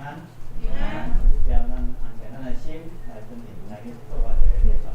安。平安。这样咱按照咱的心来准备来去做我这个礼拜。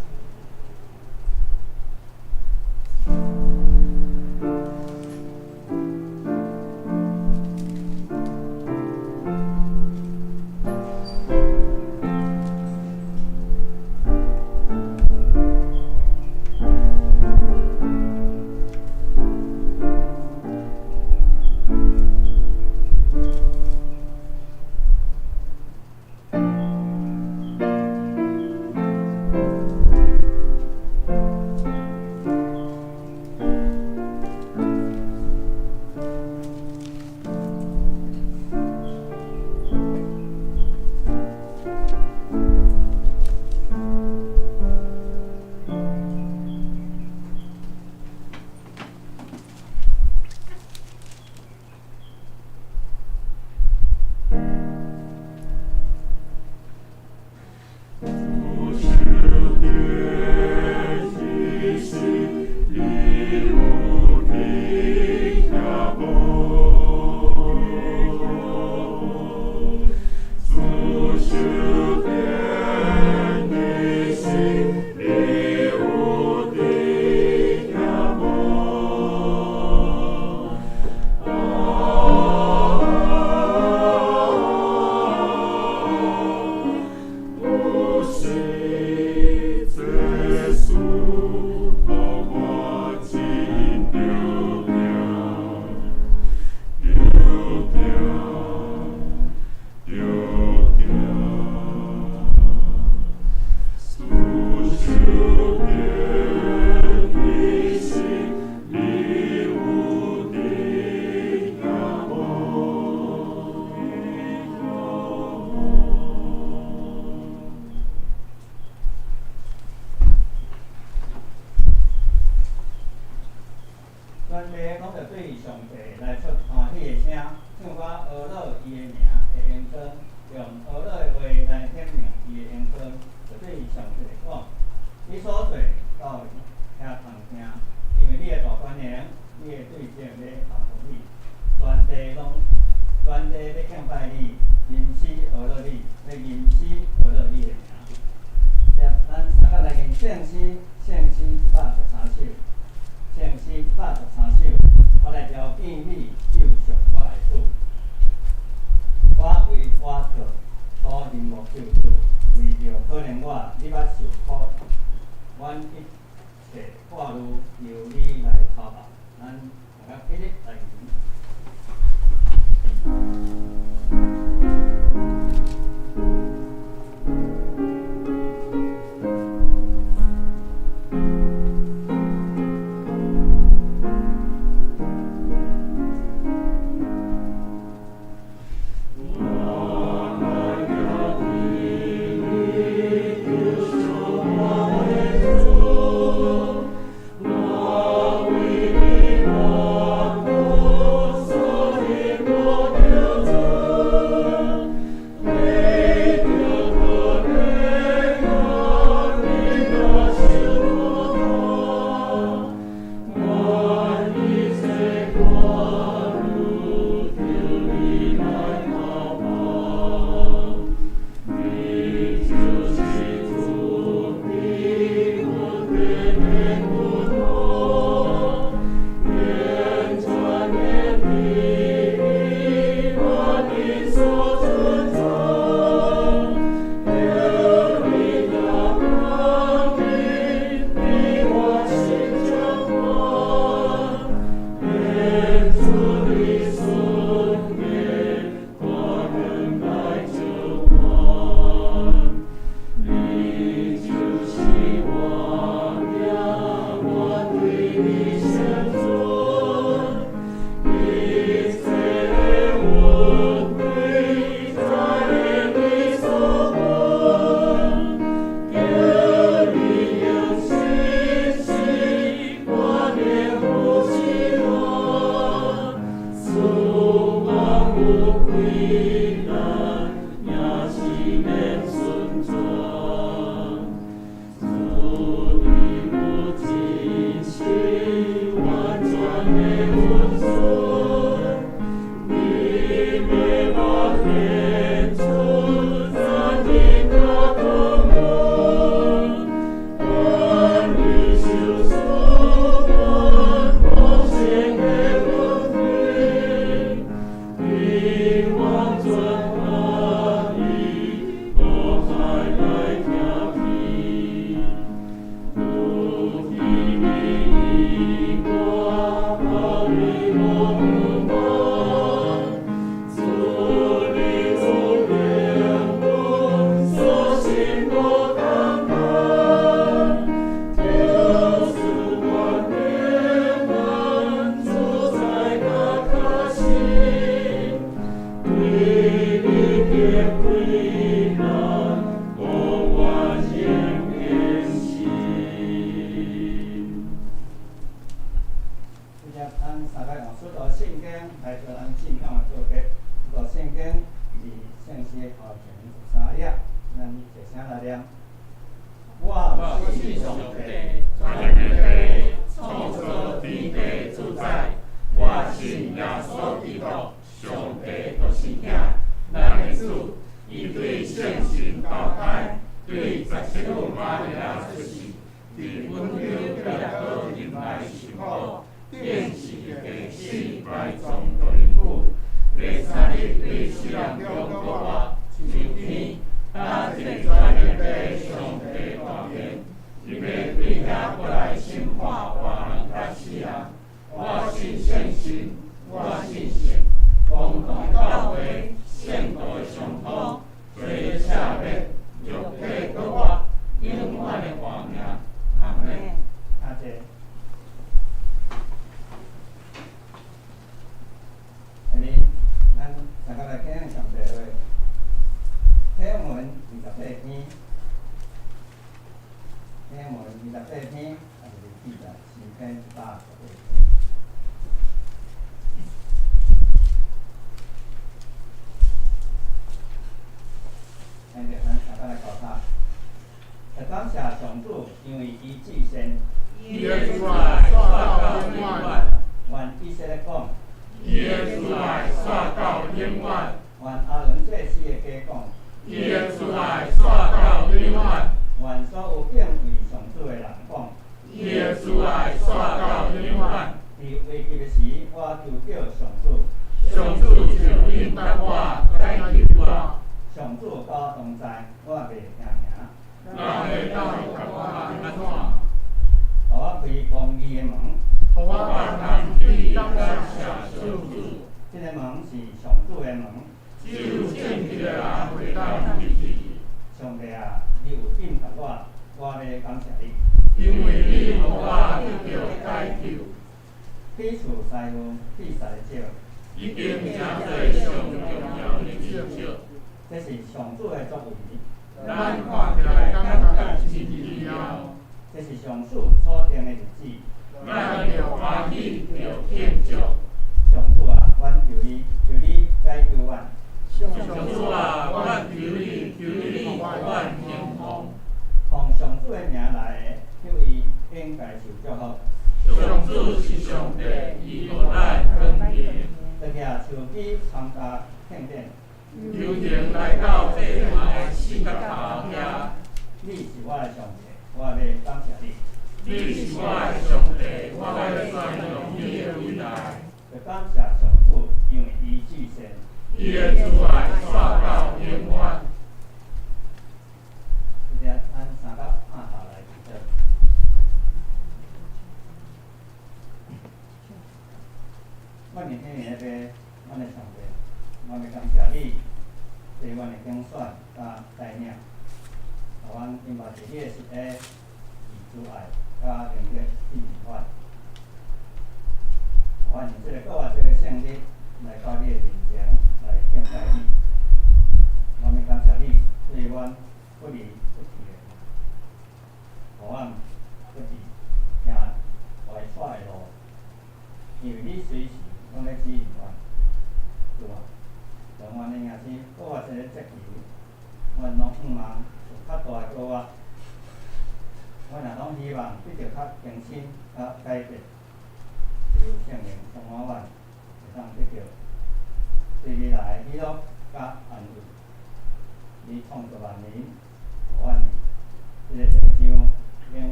全地拢着对上帝来出欢喜的声，唱歌阿乐伊的名的恩光，用阿乐的话来显明伊的恩光，就对上帝讲：你所做到遐通听，因为你的大权能，你的对象要降服你，全地要敬拜你，吟诗阿乐你，要吟诗阿乐你的名。咱三甲来吟圣诗113首。圣诗113首，我来条件你救赎我的主。我为我靠，所任无救主，为着可怜我，你捌受苦，阮一切话路由你来讨报。咱大家起立来吟。我为你。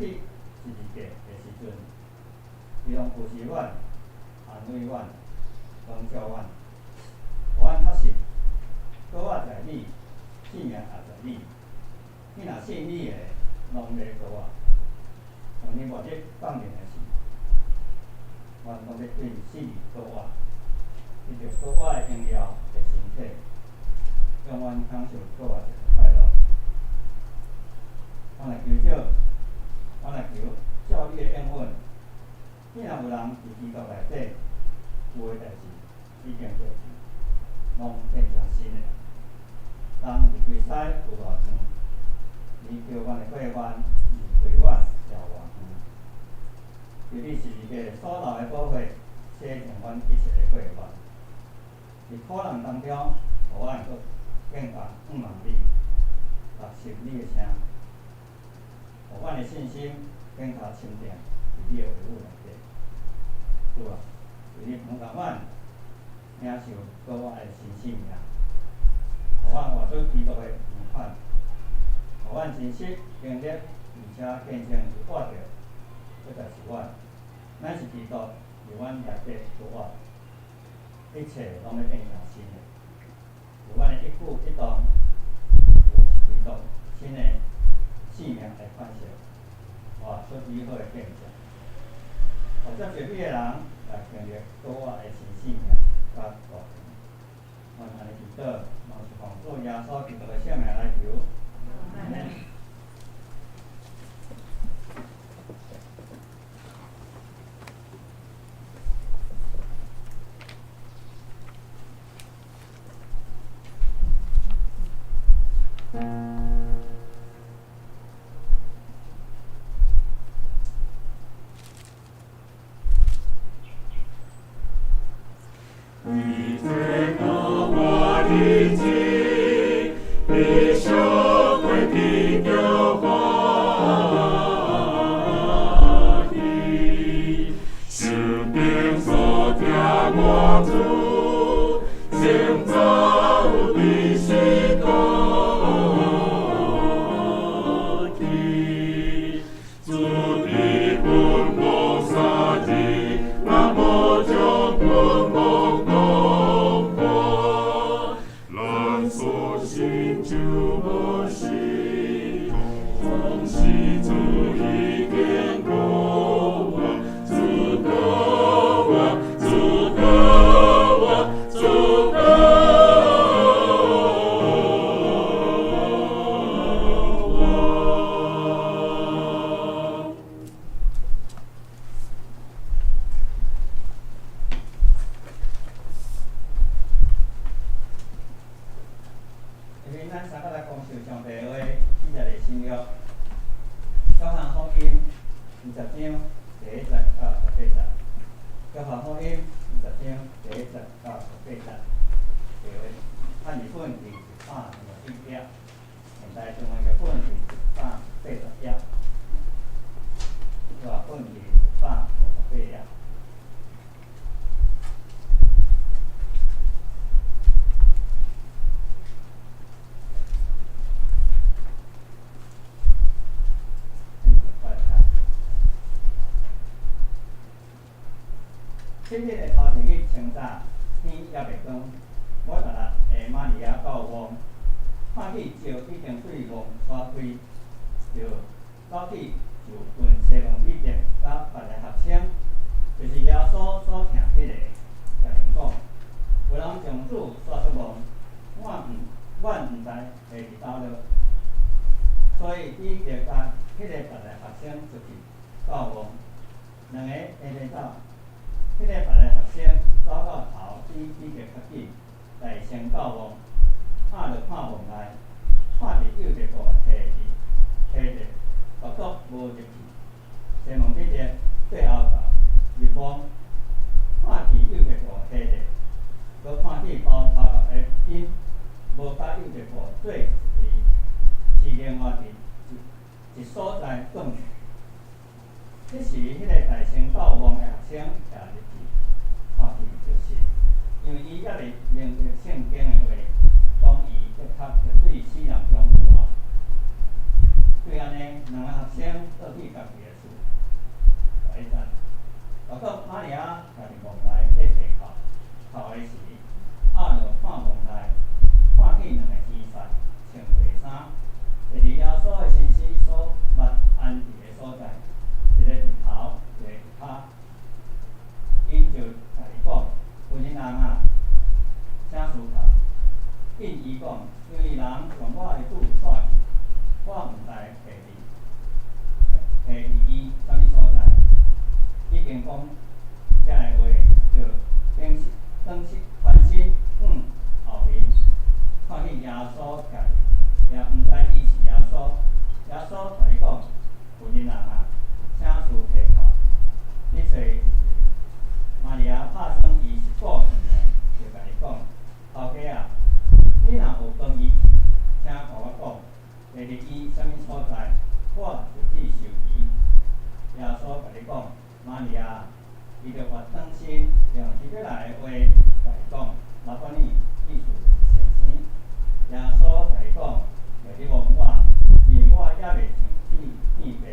是日记的时阵，其中护士院、安慰院、长照院，互阮确实，倒仔在理，性命也在理。你若信理的，拢袂倒仔。当你目的放任的是，阮拢要对死于倒仔，伊着倒仔的荣耀的身体，让阮享受倒仔一个快乐。我来求照，我来求照你的应允。既然有人伫基督内底，有诶代志已经过去，拢变成新诶。人离开师有偌远，离叫阮的过弯，离开阮也偌远。求你是一个所留的宝血，洗净阮一切的过弯。伫苦难当中，互阮阁更加仰望你，学习你的声，互阮的信心更加深定伫你的话语内底。主啊，求你帮助阮领受倒仔的新生命，互阮活出基督的模范，互阮真实经历，而且见证是活着，不再是阮，乃是基督伫阮内底倒仔，一切拢要变成新的。有阮的一举一动，有基督新的生命来反射，活出美好的见证。互接受你的人来经历倒仔的新生命甲大权。阮安尼祈祷，拢是奉主耶稣基督的圣名来求。阿门。你最高我的心，你羞愧的救活的，是边所听我主，行走的是高的，主的魂梦杀的，那么就魂梦。就我心，总是主一点够啊，足够啊，足够啊，足够啊。咱三个来讲受上帝话，记载的新约，约翰福音20章第1节到18节，约翰福音20章第1节到18节，汉语本是121页，现代中文嘅本是180页，约翰本是158页。7日的头一日清早，天还袂光，我16下玛利亚到望，看见石已经对望刷开，就走去就问西门彼得甲别个学生，就是耶稣所听迄个，甲因讲，有人将主刷出望，阮毋知下伫倒落，所以彼得甲迄个别个学生出去到望，两个下面走。迄个别个学生走到头比彼得较紧，大声到望，拍着看望内，看着有一个梯着，独独无入去。西门彼得最后到入望，看见有一个梯着，搁看见包头的因无甲有一个做一位，是另外一所在转去。这时，迄个大声到望的学生也入去，看见就是，因为伊还袂明着圣经的话，讲伊的确着对死人中活。对安尼，两个学生倒去家己的厝，第一站，大家讲遮个话，就转身后面，看见耶稣徛哩，也毋知伊是耶稣。耶稣甲伊讲：有人啊，请事摕靠，你找一找。玛利亚拍算伊是顾信的，就甲伊讲：头家啊，你若有讲伊去，请甲我讲，下日伊啥物所在，我就去受伊。耶稣甲你讲：玛利亚，伊就活转身，用希伯来的话甲伊讲：麻烦你，意思是先生。耶稣甲伊讲：着你问我，因为我也未想变白，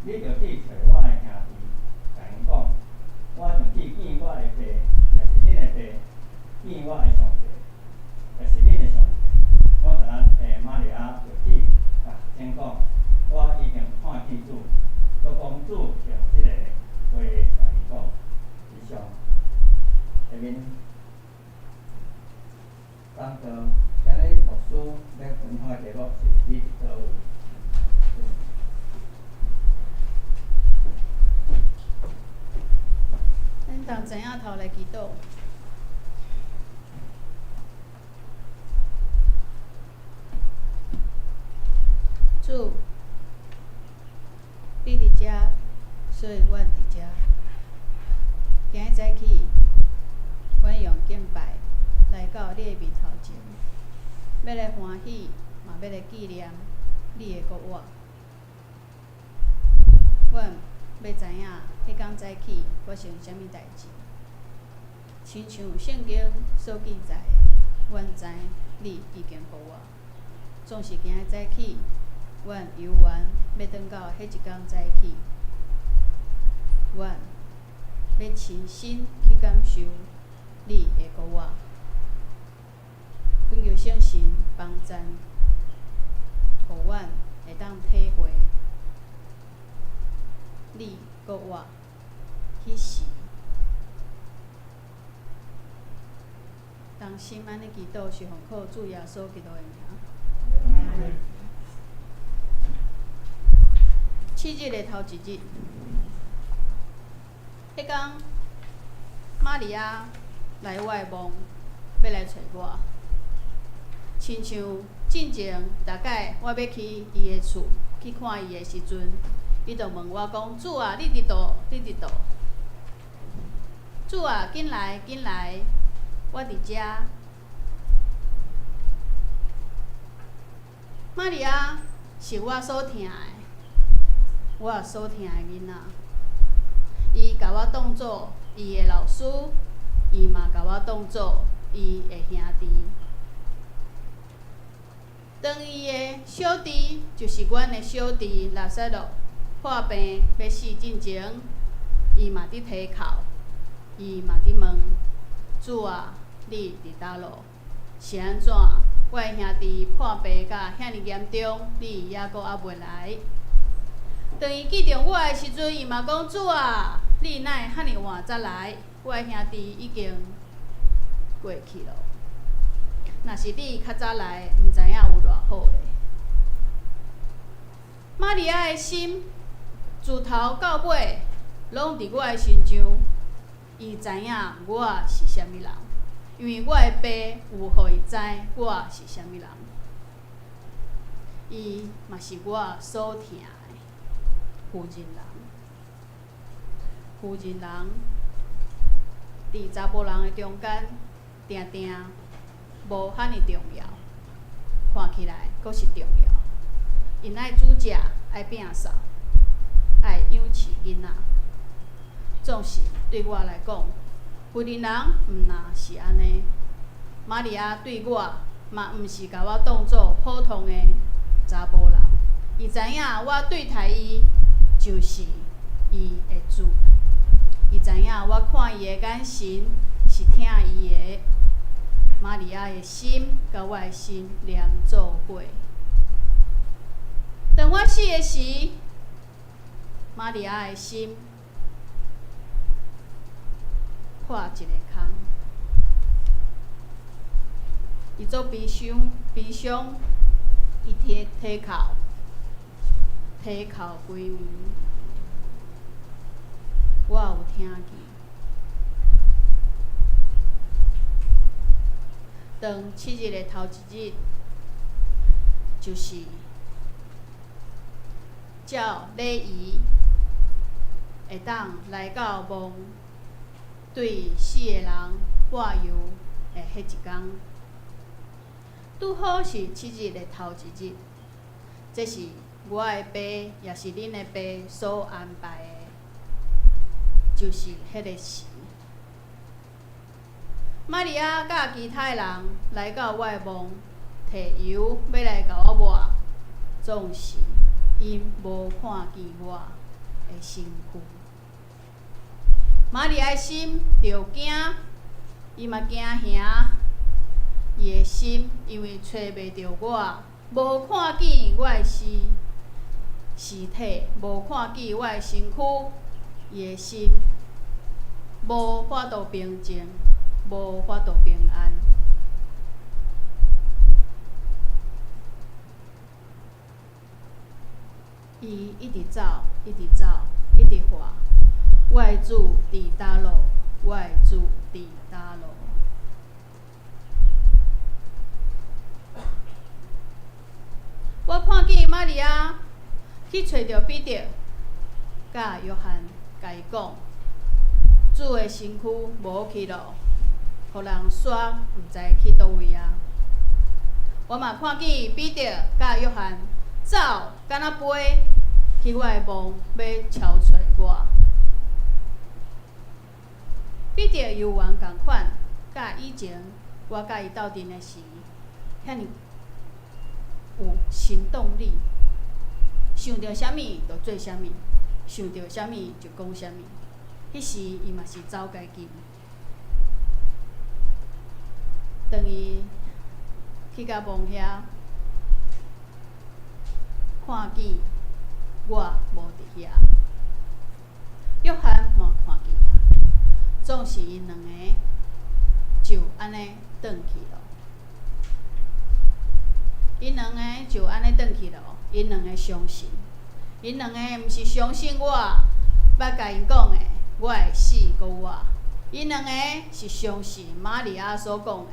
你着去找我的兄弟，甲因讲，我想去变我的爸，也是恁的爸；变我的上帝，也是恁的上帝。我就玛利亚就去甲先讲，我已经看见主，个公主用即个话甲伊讲，以上下面讲到今日牧师要分享的题目是你伫倒位。咱同前仔头来祈祷。主，你伫遮，所以阮伫遮。今日早起，阮用敬拜来到你的面头前，要来欢喜，嘛要来纪念你的国活。阮要知影，迄天早起发生啥物代志？亲像圣经所记载的，阮知你已经国活。总是今日早起，阮犹原要转到迄一天早起，阮要亲身去感受你的国活，恳求圣神帮赞，互阮会当体会你国活迄时。当心安尼祈祷是奉靠主耶稣基督的名。7日的头一日，迄天玛利亚来我的梦，要来找我，亲像进前大概我要去伊的厝去看伊的时阵，伊就问我讲：主啊，你伫倒？你伫倒？主啊，紧来，紧来！我伫遮。玛利亚是我所疼的，我所疼的囡仔。伊甲我当作伊的老师，伊嘛甲我当作伊的兄弟。当伊的小弟就是阮的小弟拉撒路破病要死进前，伊嘛伫体哭，伊嘛伫问。主啊，你伫倒落？是安怎？我的兄弟破病甲遐尼严重，你还阁未来？当伊记着我的时阵，伊嘛讲：主啊，你哪会遐尼晚才来？我的兄弟已经过去了。若是你较早来，毋知影有偌好咧。玛利亚的心，自头到尾，拢伫我的身上。伊知影我是啥物人，因为我的爸有互伊知我是啥物人。伊嘛是我所疼的妇人人。妇人人伫查甫人的中间，定定无遐尼重要，看起来阁是重要。因爱煮食，爱摒扫，爱养饲囡仔。总是对我来讲，妇人人毋若是安尼。玛利亚对我嘛毋是甲我当作普通的查甫人，伊知影我对待伊就是伊的主，伊知影我看伊的眼神是疼伊的。玛利亚的心甲我的心连做伙。当我死的时，玛利亚的心破一个空，伊做悲伤，伊体哭规暝。我听见。当7日的头一日，就是照礼仪，会当来到墓，对死个人抹油的迄一天，拄好是7日的头一日。这是我的爸，也是恁的爸所安排的，就是迄个时。玛利亚甲其他人来到我的墓，摕油要来甲我抹，总是因无看见我的身躯。玛利亚的心着惊，伊嘛惊吓，伊的心因为找袂着我，无看见我的尸体，无看见我的身躯，伊的心无法度平静，无法度平安。伊一直走，一直走，一直喊：我的主伫倒落？我的主伫倒落？我看见玛利亚去找着彼得，甲约翰，甲伊讲：主的身躯无去咯，互人刷，毋知去倒位啊。我嘛看见彼得甲约翰走，敢若飞去我的墓，要敲找我。彼得犹原共款，甲以前我甲伊斗阵的时，遐尼有行动力，想到啥物就做啥物，想到啥物就讲啥物。迄时伊嘛是走家己。当伊去到墓遐，看见我无伫遐，约翰嘛看见啊，总是因两个就安尼转去咯。因两个就安尼转去咯，因两个相信，因两个毋是相信我捌甲因讲的，我会死搁活。因两个是相信玛利亚所讲的，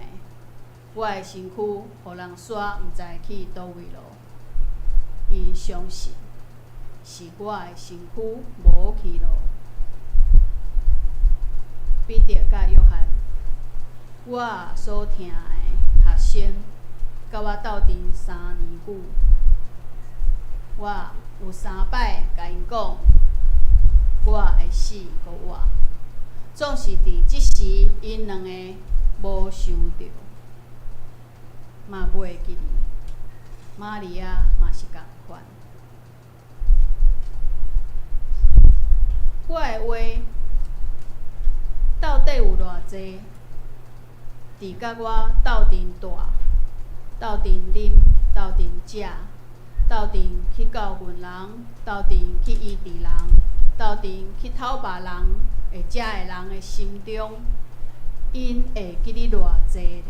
我的身躯互人刷，毋知去倒位咯。因相信是我的身躯无去咯。彼得甲约翰，我所听的学生，甲我斗阵3年久，我有3摆甲因讲，我会死搁活。总是伫即时，因两个无想到，嘛袂记哩。玛利亚嘛是共款。我的话到底有偌济？伫甲我斗阵住、斗阵啉、斗阵食、斗阵去教训人、斗阵去医治人、斗阵去讨别人，会遮的人的心中，因会记哩偌济咧？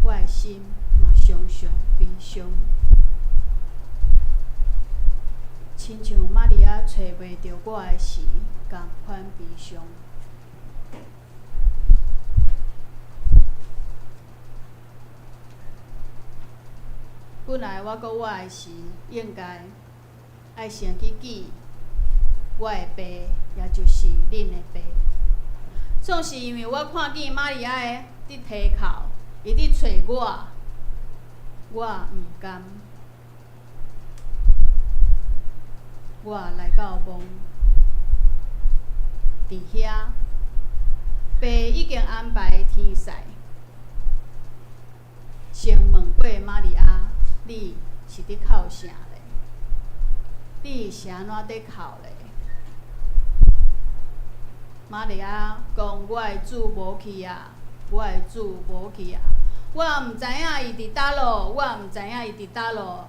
我的心嘛常常悲伤，亲像玛利亚找袂着我的时共款悲伤。本来我搁活的时，应该爱先去记我的爸，也就是恁的爸。总是因为我看见玛利亚的伫溪口，伊伫找我，我毋甘。我来到墓，伫遐，爸已经安排天使，先问过玛利亚。你是伫哭啥咧？你是安怎伫哭咧？玛利亚讲：我的主无去啊，我的主无去啊。我毋知影伊伫倒落，我毋知影伊伫倒落，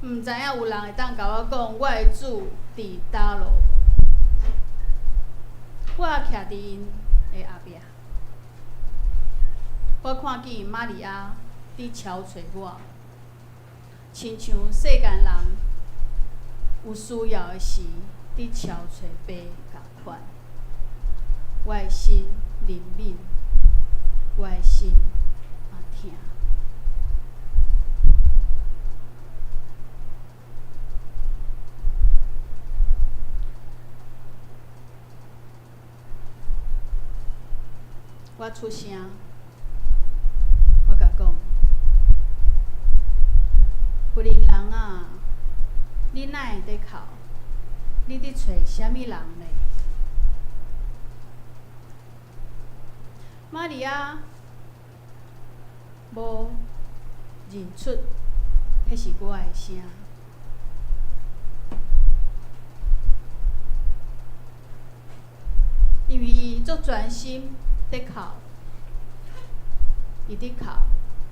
毋知影有人会当甲我讲，我的主伫倒落。我徛伫因的后壁，我看见玛利亚伫敲找我。亲像世间人有需要的时，伫敲找爸共款。我的心灵敏，我的心也疼。我出声，我甲讲，有人啊，你哪会伫哭？你伫找啥物人呢？玛利亚无认出，迄是我的声。因为伊足专心伫哭，伊伫哭，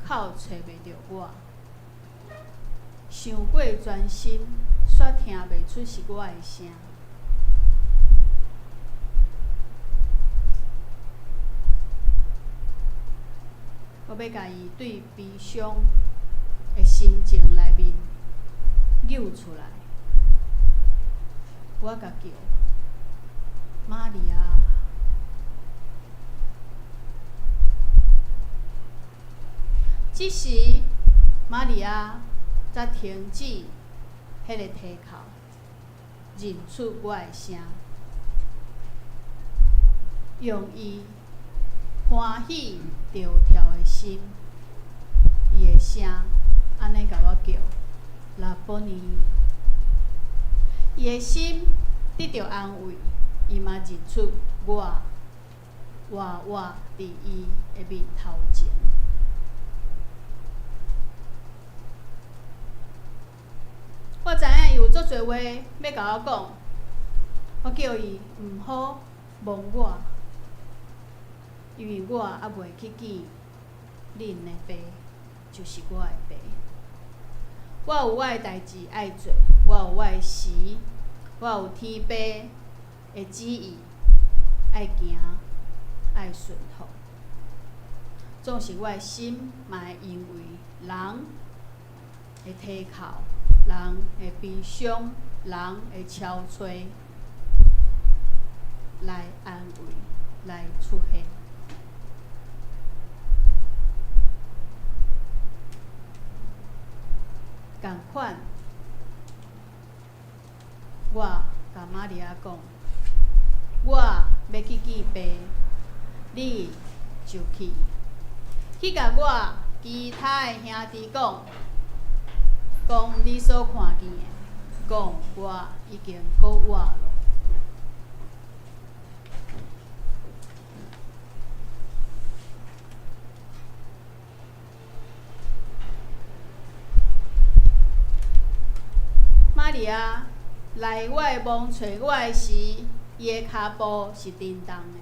哭找袂着我。伤过专心，煞听袂出是我的声。我要甲伊对悲伤的心情内面扭出来。我甲叫玛利亚。这时，玛利亚才停止迄个啼哭，认出我的声，用伊欢喜跳跳的心，伊的声安尼甲我叫拉波尼。伊的心得到安慰，伊嘛认出我伫伊的面头前。我知影伊有足侪话要甲我讲，我叫伊毋好忘我，因为我还袂去见恁的爸，就是我的爸。我有我的代志爱做，我有我的时，我有天爸的旨意爱行，爱顺服。总是我的心嘛会因为人的啼哭。人的悲伤，人的憔悴，来安慰，来出现。同款，我甲玛利亚讲，我要去见爸，你就去，去甲我其他的兄弟讲。讲你所看见的，讲我已经够活了。玛利亚来我的梦找我的时，伊的骹步是震动的。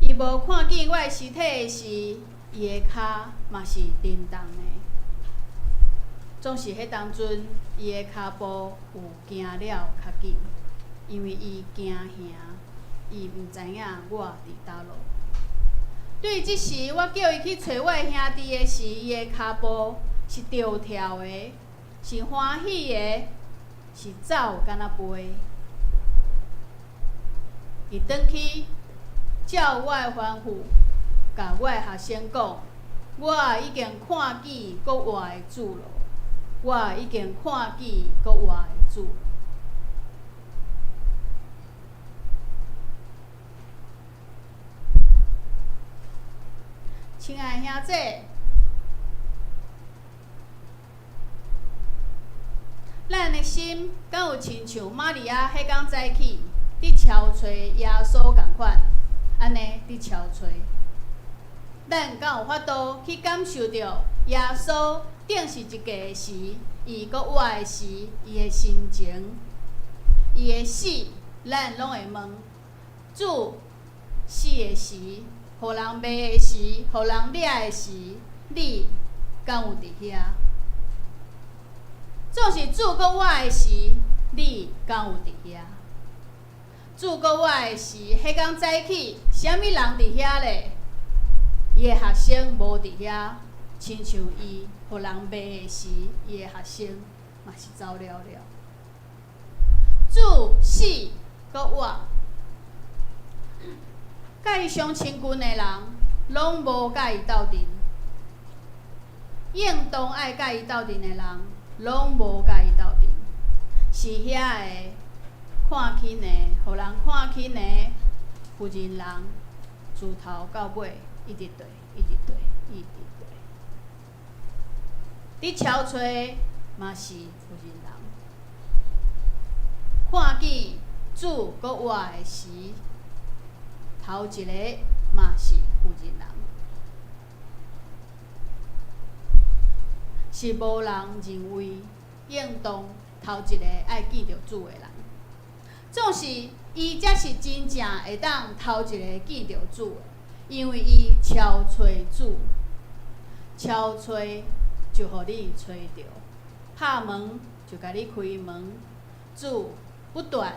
伊无看见我的尸体的时，伊的骹嘛是震动的。总是迄当阵，伊的骹步有行了较紧，因为伊惊吓，伊毋知影我伫倒落。对即时，我叫伊去找我的兄弟的时，伊的骹步是跳跳的，是欢喜的，是走敢若飞。伊转去照我的吩咐，甲我的学生讲，我已经看见国外的主了。我已经看见国外的主。亲爱的兄姐，咱的心敢有亲像玛利亚迄天早起伫敲找耶稣共款，安尼伫敲找？咱敢有法度去感受到耶稣？定是一个时，伊搁活的时，伊的心情，伊的死，咱拢会问：主死的时，互人骂的时，互人掠的时，你敢有伫遐？总是主搁活的时，你敢有伫遐？主搁活的时，迄天早起，啥物人伫遐咧？伊的学生无伫遐。亲像伊互人骂的时，伊的学生嘛是走了了。主死搁活，甲伊相亲近的人，拢无甲伊斗阵；应当爱甲伊斗阵的人，拢无甲伊斗阵。是遐个看轻的，互人看轻的负人人，自头到尾一直对，一直对，一直对。伫憔悴嘛是负人人，看见主搁活的时，头一个嘛是负人人，是无人认为应当头一个爱见着主的人。总是伊才是真正会当头一个见着主的，因为伊憔悴主，憔悴就互你找着，拍门就甲你开门，主不断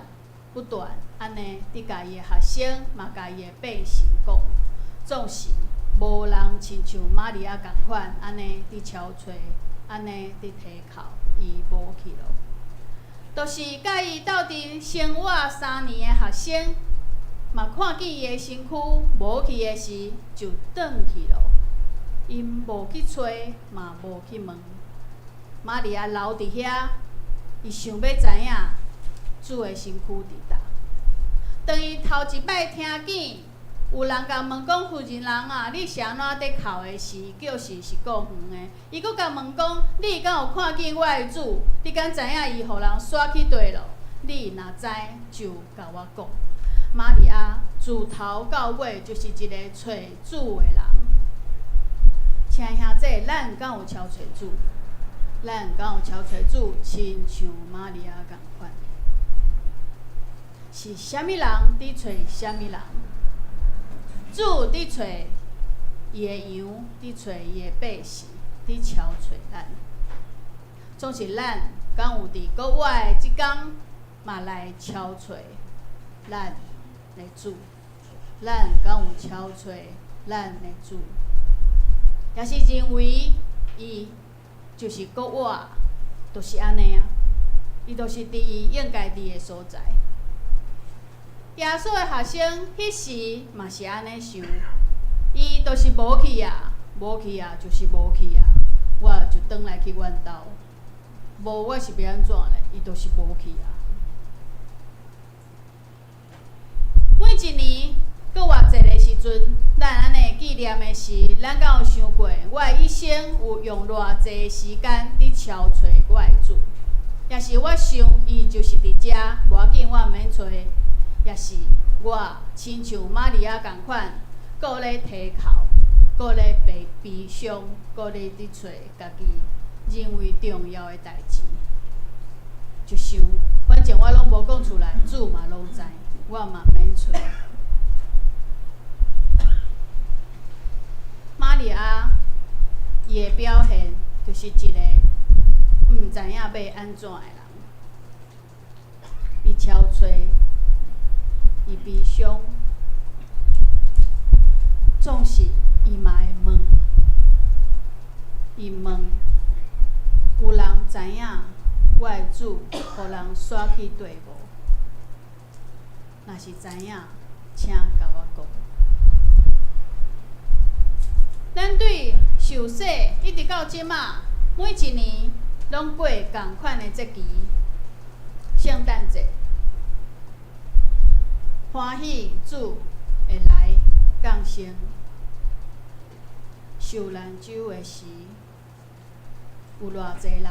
安尼伫家己的学生，嘛家己的百姓讲，总是无人亲像玛利亚共款安尼伫憔悴，安尼伫提哭，伊无去咯。就是甲伊斗阵生活3年的学生，嘛看见伊的身躯无去的时，就转去咯。因无去找，嘛无去问。玛利亚留伫遐，伊想要知影主的身躯伫倒。当伊头一摆听见有人甲问讲：“妇人人啊，你是安怎伫哭的时？叫是顾远的。”伊佫甲问讲：“你敢有看见我的主？你敢知影伊互人刷去地咯？你若知，就甲我讲。”玛利亚自头到尾就是一个找主的人。亲兄弟，咱敢有超找主？咱敢有超找主，亲像玛利亚共款？是啥物人伫找啥物人？主伫找伊的羊，伫找伊的百姓，伫超找咱。总是咱敢有伫国外的即天，嘛来超找咱的主？咱敢有超找咱的主？也是认为伊就是国外，就是安尼啊，伊就是伫伊应该伫的所在。耶稣的学生迄时嘛是安尼想，伊就是无去啊，无去啊，就是无去啊，我就转来去阮兜，无我是要安怎咧？伊就是无去啊。每一年搁偌济个时阵，咱安尼纪念的时，咱敢有想过，我的一生有用偌济时间伫超找我的主？也是我想，伊就是伫遮，无要紧，我毋免找。也是我亲像玛利亚共款，搁咧提哭，搁咧悲伤，搁咧伫找家己认为重要的代志。就想，反正我拢无讲出来，主嘛拢知，我嘛毋免找。玛利亚伊的表现，就是一个毋知影要安怎的人，伊憔悴。伊悲伤，总是伊嘛会问，伊问有人知影我的主互人刷去地无？若是知影，请甲我讲。咱对受洗一直到即马，每一年拢过共款的节期，圣诞节。欢喜主会来降生，受难酒的时，有偌济人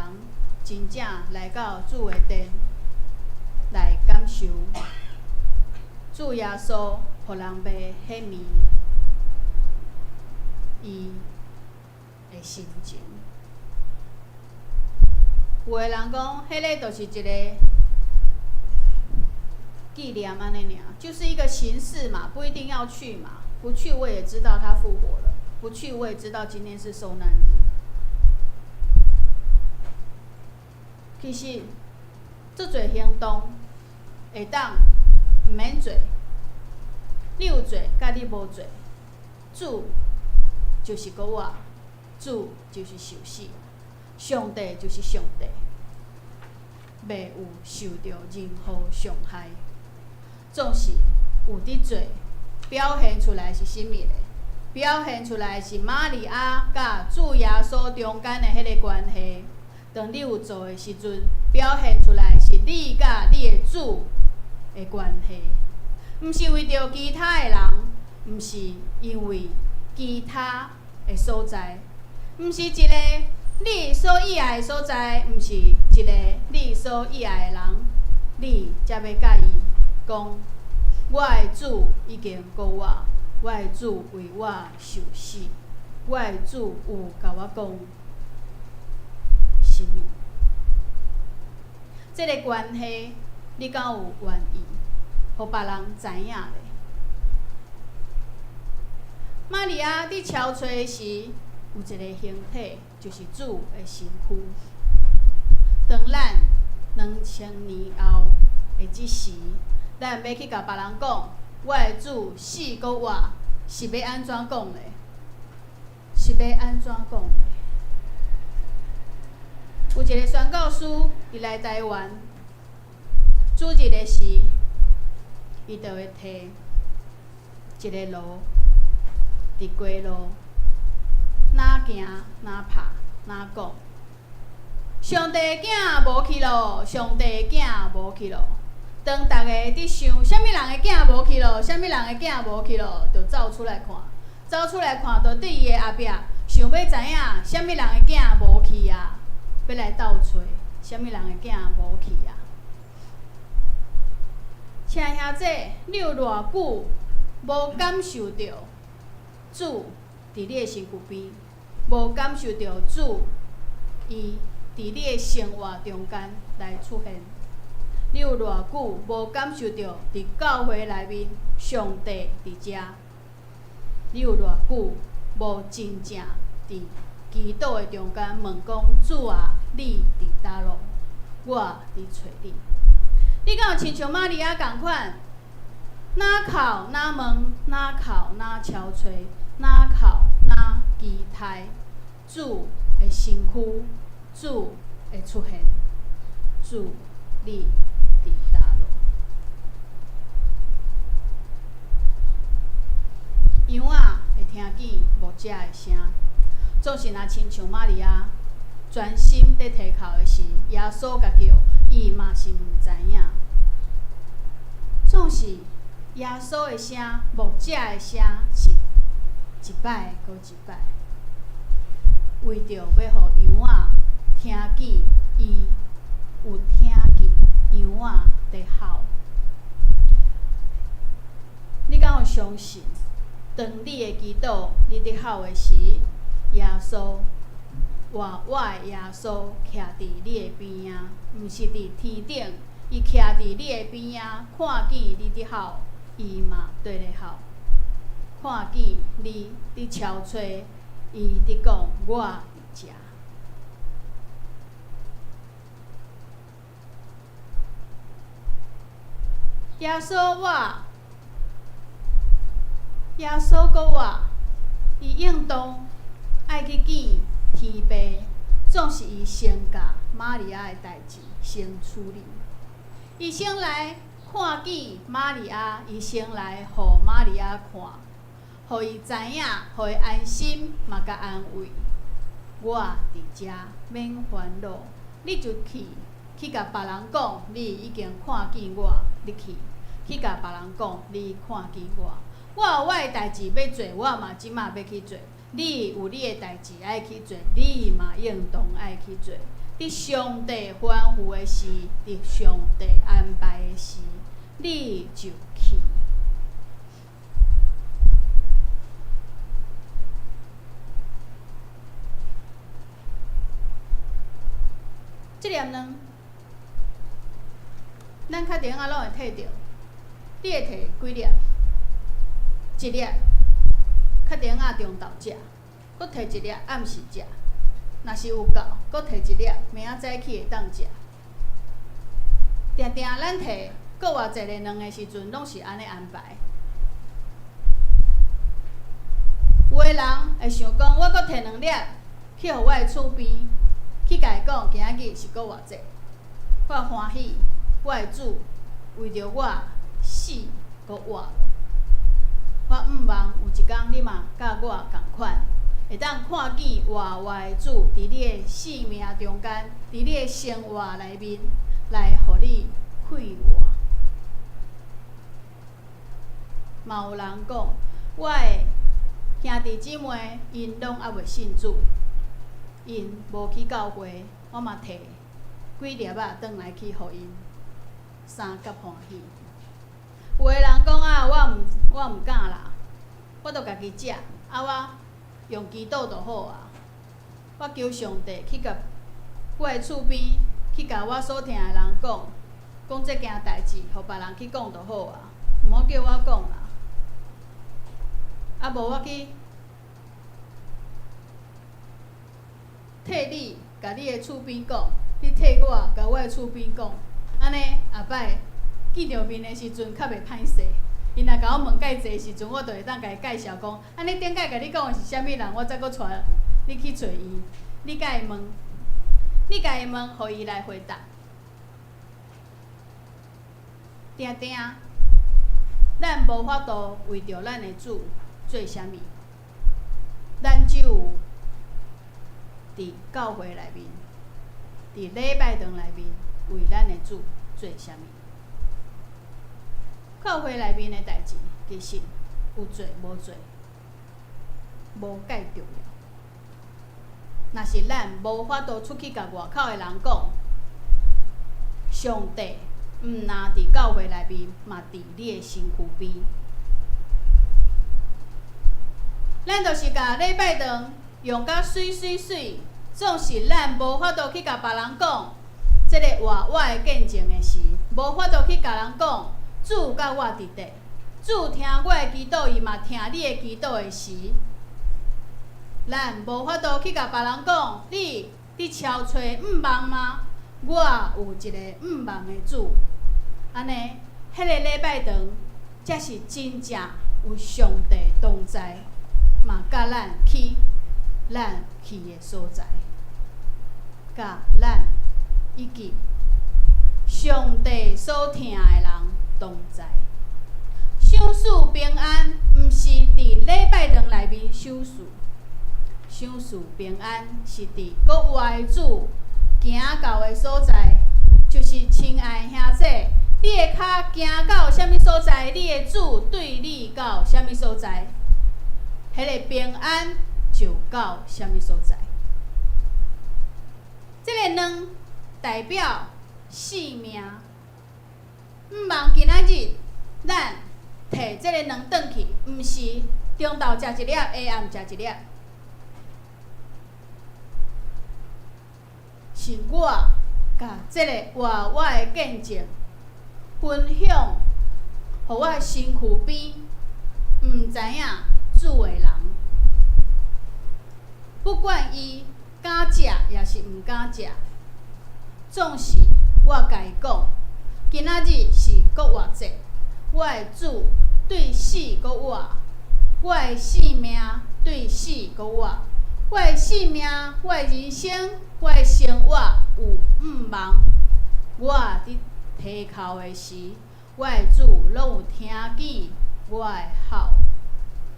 真正来到主的殿，来感受主耶稣互人卖迄面伊的心情。有的人讲，迄个就是一个纪念安尼尔，就是一个形式嘛，不一定要去嘛。不去我也知道他复活了，不去我也知道今天是受难日。其实，这侪行动会当毋免做，你有做，甲你无做，主就是搁我，主主就是受死，上帝就是上帝，袂有受到任何伤害，总是有伫做，表现出来是甚物咧？表现出来是玛利亚甲主耶稣中间的迄个关系。当你有做的时阵，表现出来是你甲你的主的关系，毋是为着其他的人，毋是因为其他的所在，毋是一个你所喜爱的所在，毋是一个你所喜爱的人，你才要甲伊讲，我的主已经告我，我的主为我受死，我的主有甲我讲什么？这个关系，你敢有愿意，互别人知影咧？玛利亚伫超吹时，有一个形体，就是主的身躯。当咱2000年后的即时，咱要去甲别人讲，我的主死搁活，是要安怎讲咧？是要安怎讲咧？有一个宣教师，伊来台湾，主日的时，伊就会摕一个炉，伫街路，哪行哪拍哪讲，上帝的囝无去咯，上帝的囝无去咯。当大家伫想，啥物人的囝无去咯，啥物人的囝无去咯，就走出来看，走出来看，就伫伊的后壁，想要知影啥物人的囝无去啊？要来斗找，啥物人的囝无去啊？请兄姐，你有偌久无感受到主伫你的身躯边，无感受到主伊伫你的生活中间来出现？你有偌久无感受到伫教会内面上帝伫遮？你有偌久无真正伫祈祷的中间问讲，主啊，你伫叨落？我伫找你。你敢有亲像玛利亚共款，哪哭哪问，哪哭哪敲吹，哪哭哪期待主的身躯，主的出现，主你伫叨落？羊仔会听见牧者的声。总是若亲像玛利亚，专心伫提哭的时，耶稣甲叫，伊嘛是毋知影。总是耶稣的声、牧者的声是一摆搁一摆，为着要互羊仔听见，伊有听见羊仔伫哭。你敢有相信？当你的祈祷，你伫哭的时，耶稣，我的耶稣徛伫你的边仔，毋是伫天顶，伊徛伫你的边仔，看见你伫哭，伊嘛跟咧哭；看见你伫憔悴，伊伫讲我伫遮。耶稣我，耶稣搁我，伊应当爱去见天父，总是伊先甲玛利亚的代志先处理。伊先来看见玛利亚，伊先来互玛利亚看，互伊知影，互伊安心，嘛甲安慰。我伫遮，免烦恼，你就去甲别人讲，你已经看见我，你去甲别人讲，你看见我。我有我的代志要做，我嘛即马要去做。你有你的代志爱去做，你嘛应当爱去做。伫上帝吩咐的事，伫上帝安排的事，你就去。这粒卵，咱较顶仔拢会摕着。你会摕几粒？一粒。较顶仔中昼食，搁摕一粒暗时食。若是有够，搁摕一粒，明仔早起会当食。定定咱摕搁偌济个卵的时阵，拢是安尼安排。有个人会想讲，我搁摕2粒，去互我的厝边，去甲伊讲今仔日是过偌济，我欢喜，我的主为着我死搁活咯。我毋望有一天你嘛甲我共款，会当看见活的主伫你的生命中间，伫你的生活内面来互你快活。嘛有人讲，我的兄弟姊妹因拢还袂信主，因无去教会，我嘛摕几粒仔转来去互因三甲欢喜。有的人讲啊，我毋敢啦，我著家己食，我用祈祷就好啊。我求上帝去甲我的厝边，去甲我所听的人讲这件代志，互别人去讲就好啊，毋好叫我讲啦。啊，无我去替你甲你的厝边讲，你替我甲我的厝边讲，安尼后摆见着面的时阵较袂歹势。因若甲我问介济时阵，我就会当甲伊介绍讲，安尼顶届甲你讲的是啥物人，我再搁带你去找伊。你甲伊问，互伊来回答。定定，咱无法度为着咱的主做啥物，咱只有伫教会内面，伫礼拜堂内面为咱的主做啥物。教会内面的代志，其实有做无做，无介重要。若是咱无法度出去甲外口的人讲，上帝毋若伫教会内面，嘛伫你的身躯边。咱就是甲礼拜堂用甲水，总是咱无法度去甲别人讲，即个活我的见证的时，无法度去甲人讲。主甲我伫地，主听我的祈祷，伊嘛听你的祈祷的时，咱无法度去甲别人讲，你超找毋望吗？我有一个毋望的主，安尼，迄个礼拜堂才是真正有上帝同在，嘛甲咱去的所在，甲咱以及上帝所听的人。同在，享受平安，毋是伫礼拜堂内面享受。享受平安是伫国外主行到的所在，就是亲爱兄姐，你的脚行到啥物所在，你的主对你到啥物所在，迄个平安就到啥物所在。这个两代表性命。毋望今仔日咱摕即个两转去，毋是中昼食一粒，下暗食一粒，是我甲即个活我的见证分享，互我的身躯边毋知影主的人，不管伊敢食也是毋敢食，总是我甲伊讲。今仔日是国偌济，我的主对死国活，我的性命对死国活，我的性命、我的人生、我的生活有毋望。我伫提哭的时，我的主拢有听见我的哭，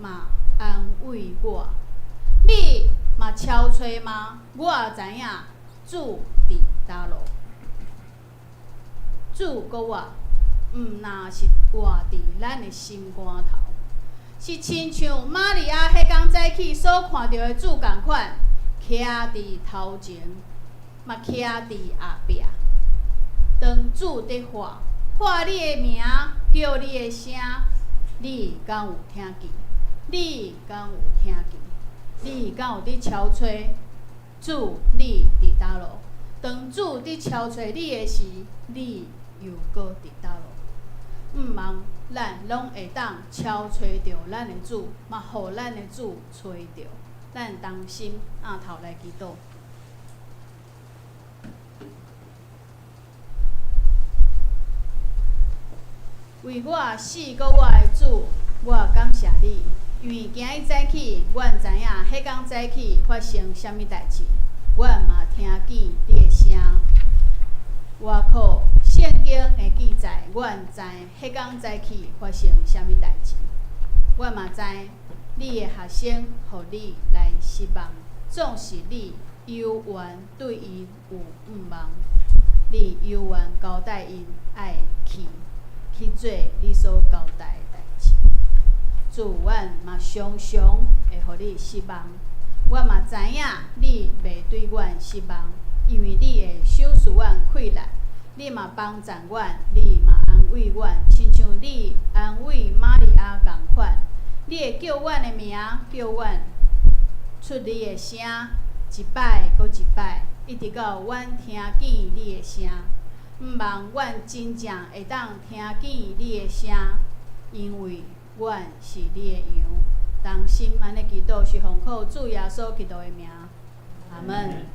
嘛安慰我。你嘛超找吗？我也知影主伫倒落。主国活，毋若是活伫咱的心肝头，是亲像玛利亚迄天早起所看到的主共款，徛伫头前，嘛徛伫后壁。当主伫喊你的名，叫你的声，你敢有听见？你敢有听见？你敢有伫超找主？你伫倒落？当主伫超找你的时，你又搁伫倒落？毋望咱拢会当超找着咱的主，嘛互咱的主找着。咱同心仰头来祈祷。为我死过我的主，我感谢你，因为今日早起，阮知影迄天早起发生啥物代志，阮嘛听见你的声。外口圣经的记载，阮知迄天早起发生啥物代志。阮嘛知你的学生，互你来失望，总是你有缘对因有毋望，你有缘交代因爱去做你所交代的代志。主，阮嘛常常会互你失望，阮嘛知影你袂对阮失望，因为你会收拾阮困难，你嘛帮助阮，你嘛安慰阮，亲像你安慰玛利亚共款。你会叫阮的名，叫阮出你的声，一摆搁一摆，一直到阮听见你的声。毋望阮真正会当听见你的声，因为阮是你的羊。当心安尼祈祷是奉靠主耶稣基督的名，阿门。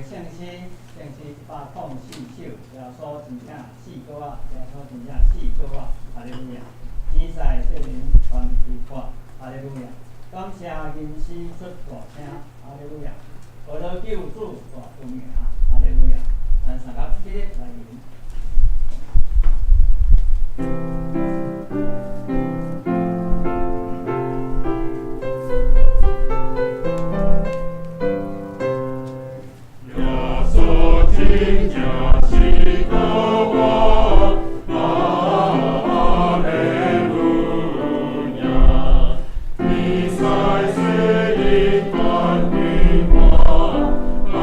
圣104手，耶稣真正4个啊，耶稣真正4个啊，哈利路亚！天使圣灵全地看，哈利路亚！感谢吟诗出大声，哈利路亚！我的救主大恩名，哈利路亚！咱三甲起立来吟。真正是个我，哈利路亚！你在世里传给我，哈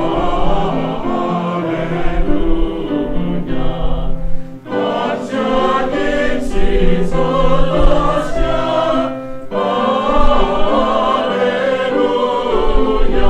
利路亚！感谢你是出了声，哈利路亚！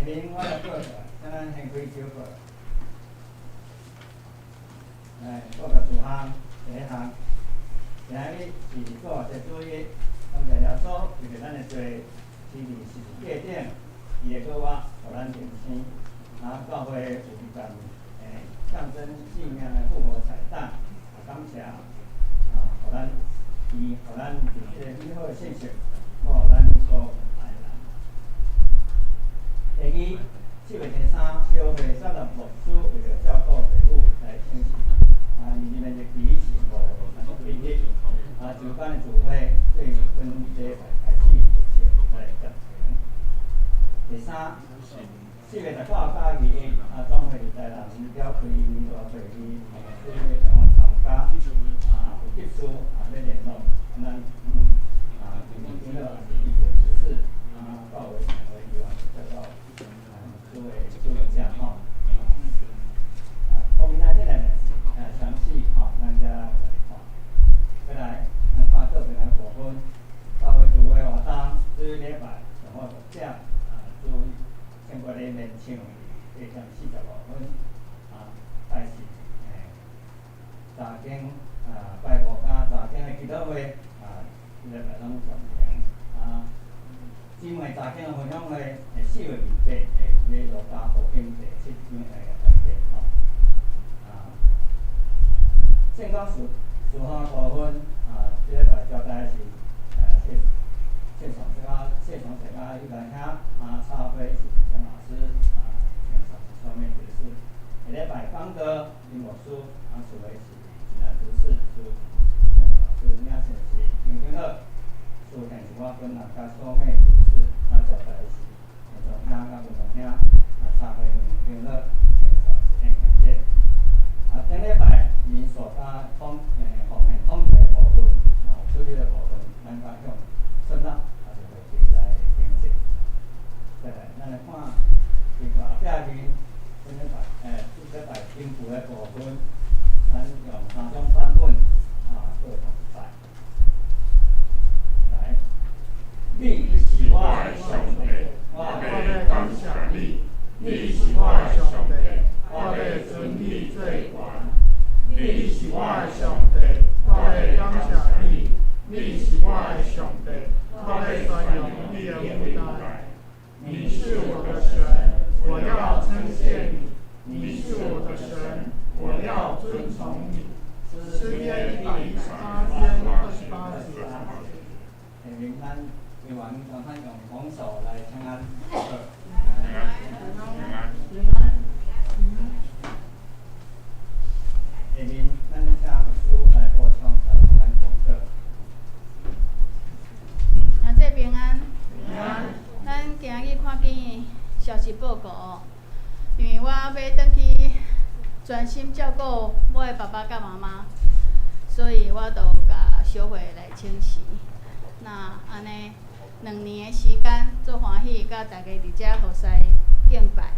面我来过着，咱先开小过。我个事项第一项，今日是做这作业，感谢耶稣，为着咱的罪，是界定，伊会搁我，互咱重生，教会有一份象征性命的复活彩蛋，感谢互咱伊互咱伫即个美好的信息，互咱所有爱人。第二，4月第3，小会设立牧师为着照顾队伍来请示。年的日期是5月31日。主办的聚会对本礼拜开始陆续来进行。第三，4月19号到21日，总会在人召开年大会议，各位地方参加，有急事要联络，咱今日也是以前指示，到位成为希望得到诸位注意一下吼。后面那些呢，详细咱遮来看。再来，咱看这边的部分，教会聚会活动，对礼拜上午6点，注意全国里面唱8点45分，开始早间拜五加早间的祈祷会，礼拜拢暂停。姊妹早间的分享会，4月28日会落加福音第7章来讲吼。圣光书法部分，即礼拜交代是谢从这个一般兄，插飞是张老师，请上面解释。下礼拜讲到林牧师，主为是济南执事，老师领先是林天乐，主现是我本人甲所妹执事，交代是陈总兄甲文总兄，插飞林天乐，请上是应强姐。顶礼拜因所加奉献统计的部分，处理的部分，咱甲向顺纳，就会来评审。再来，咱来看这个后壁面，这礼拜经符的部分，咱用3种版本做读出。来，你是我的上帝，我要感谢你；你是我的上帝，我要尊你做王。你是我的上帝，我要感谢你；你是我的上帝，我要宣扬你的伟大。你是我的神，我要称谢你；你是我的神，我要尊崇你。诗篇118篇28节。下面咱会员让咱用红手来请安。下面咱请牧师来补充平安功课。这平安。平安。咱今日看见消息报告，因为我要回去专心照顾我的爸爸甲妈妈，所以我就甲小会来请示。那安尼2年的时间，做欢喜，甲大家伫遮互师敬拜，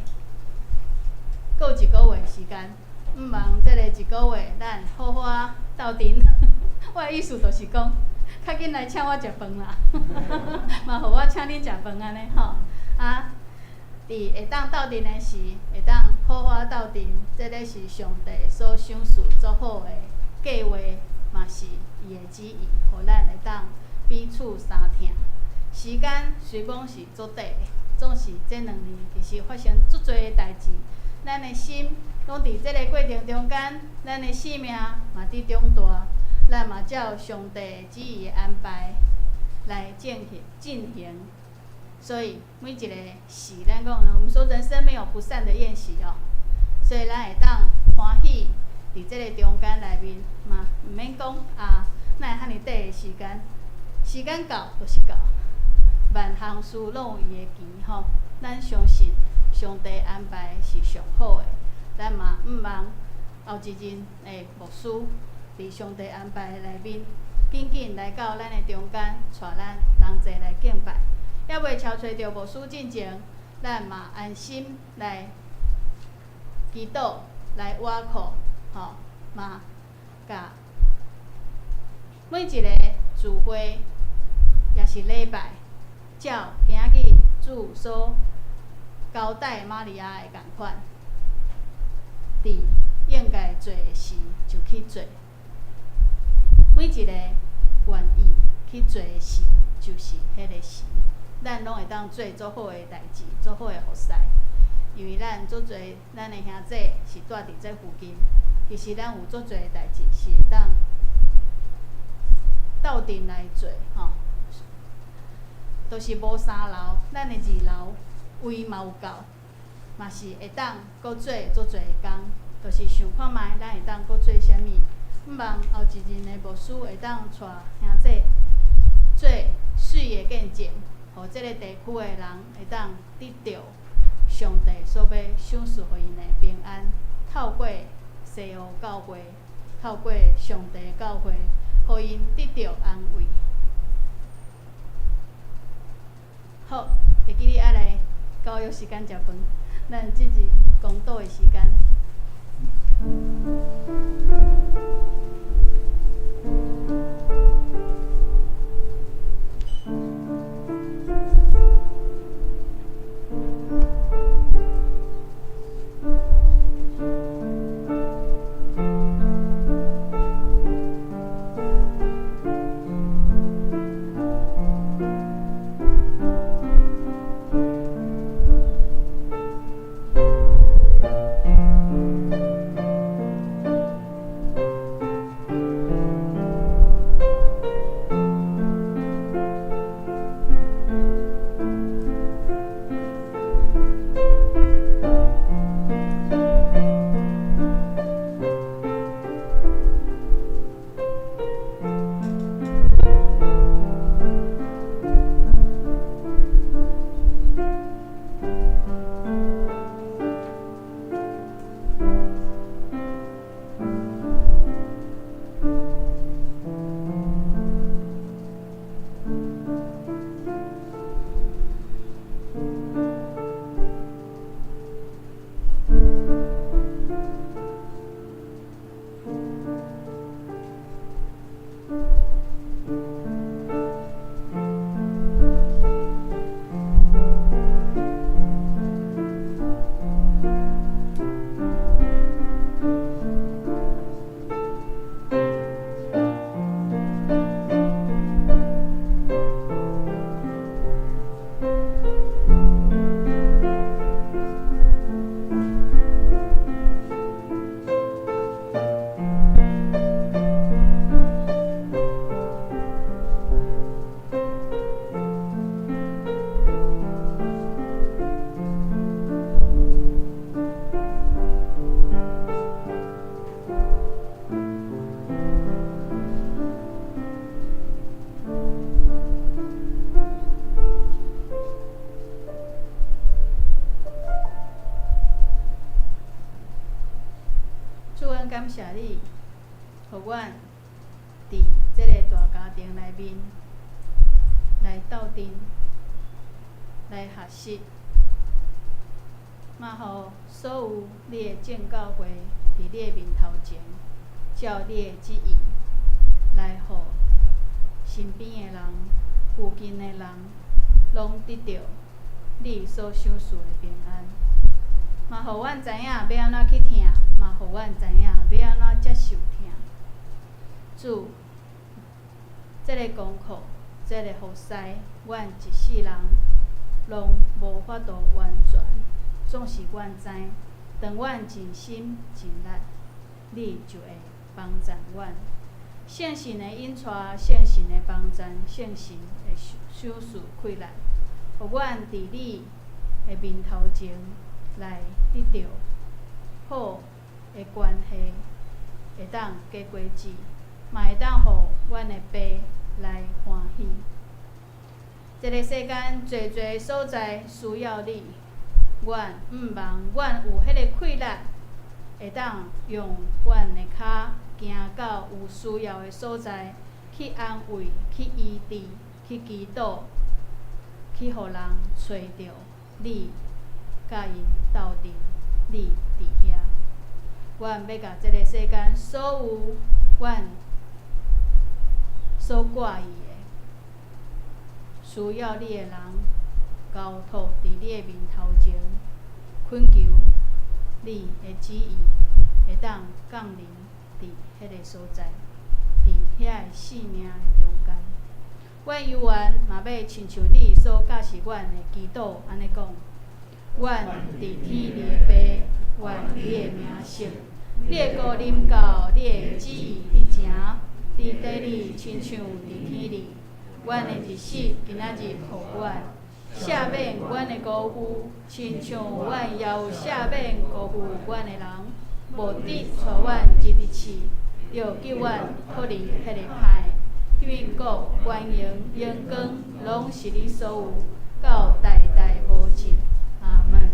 过1个月的时间。毋忙，即个1个月，咱好好斗阵。我的意思就是讲，较紧来请我食饭啦，嘛，互我请恁食饭安尼吼。伫会当斗阵的时，会当好好斗阵，即个是上帝所赏赐做好的计划，嘛是伊的旨意，互咱会当彼此相听。时间虽讲是足短的，总是这2年其实发生足多的代志，咱的心。拢伫即个过程中间，咱的性命嘛伫中大，咱嘛照上帝旨意的安排来进行。所以每一个事，咱讲，我们说人生没有不散的宴席哦。所以咱会当欢喜伫即个中间内面嘛，毋免讲哪会遐尼短的时间，时间到就是到，万项事拢有伊的期吼。咱相信上帝安排是上好的。咱嘛毋忙后一任的牧师，伫上帝安排内面，紧紧来到咱的中间，带咱同齐来敬拜。还未超找着牧师进前，咱嘛安心来祈祷，来倚靠，嘛甲每一个聚会也是礼拜，照今日主所交代玛利亚的共款。伫应该做的事就去做，每一个愿意去做的事就是迄个事。咱拢会当做足好的代志，足好的服侍。因为咱足多咱的兄弟是住伫这附近，其实咱有足多的代志是会当斗阵来做吼，都是无三楼，咱的2楼位嘛有够，嘛是会当搁做足侪工，就是想看卖咱会当搁做啥物。毋望后一任的牧师会当带兄弟做水的见证，互即个地区的人会当得到上帝所要赏赐互因的平安。透过西湖教会，透过上帝的教会，互因得到安慰。好，会记你爱来教育时间食饭，咱即日公道的时间。感谢你，互阮伫即个大家庭内面来斗阵，来学习，嘛互所有你的正教会伫你的面头前，照你的旨意来互身边的人、附近的人，拢得到你所赏赐的平安。嘛，互阮知影要安怎去听，嘛，互阮知影要安怎接受听。主，这个功课，这个服侍，阮一世人拢无法度完全，总是阮知，当阮尽心尽力，你就会帮助阮。圣神的引带，圣神的帮助，圣神的赏赐开来，互阮伫你的面头前来得到好的关系，会当加果子，嘛会当互阮的爸来欢喜。这个世间侪侪所在需要你，阮毋望阮有迄个气力，会当用阮的脚行到有需要的所在，去安慰、去医治、去祈祷，去互人找到你，甲因斗阵，你伫遐。阮要甲这个世间所有阮所挂意的，需要你的人，交托伫你的面头前，恳求你的旨意会当降临伫迄个所在，伫遐个生命的中间。阮犹原嘛要亲像你所教示阮的祈祷安尼讲：阮伫天里的爸，愿你的名圣，你的国临到，你的旨意伫成，伫地里亲像伫天里。阮的日死今仔日互阮赦免阮的辜负，亲像阮也有赦免辜负阮的人，无得带阮入地市，要救阮脱离迄个歹。永国、元荣、永光，拢是你所有，到代代无尽。阿门。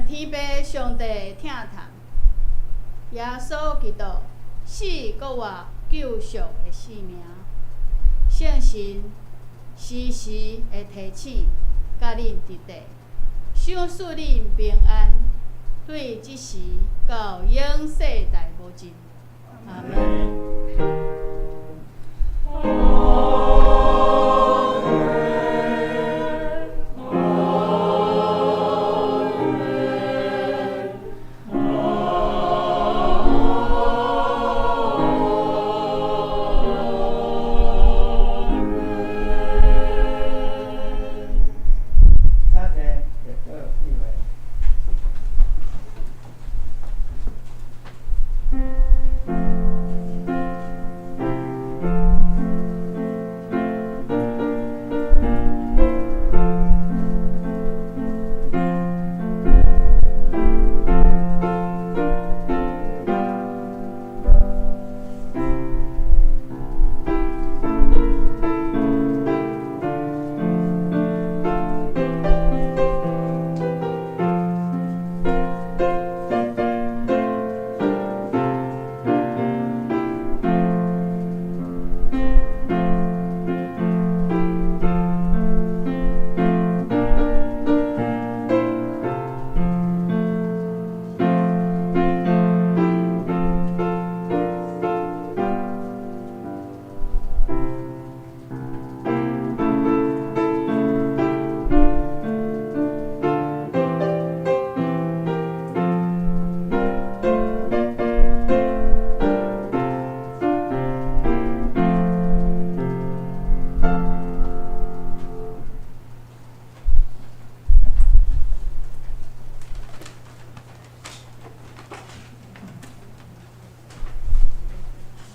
天父上帝疼痛，耶稣基督死，搁活救赎的性命，圣神时时会提醒，甲恁伫地，赏赐恁平安，对即时到永世代无尽。阿门。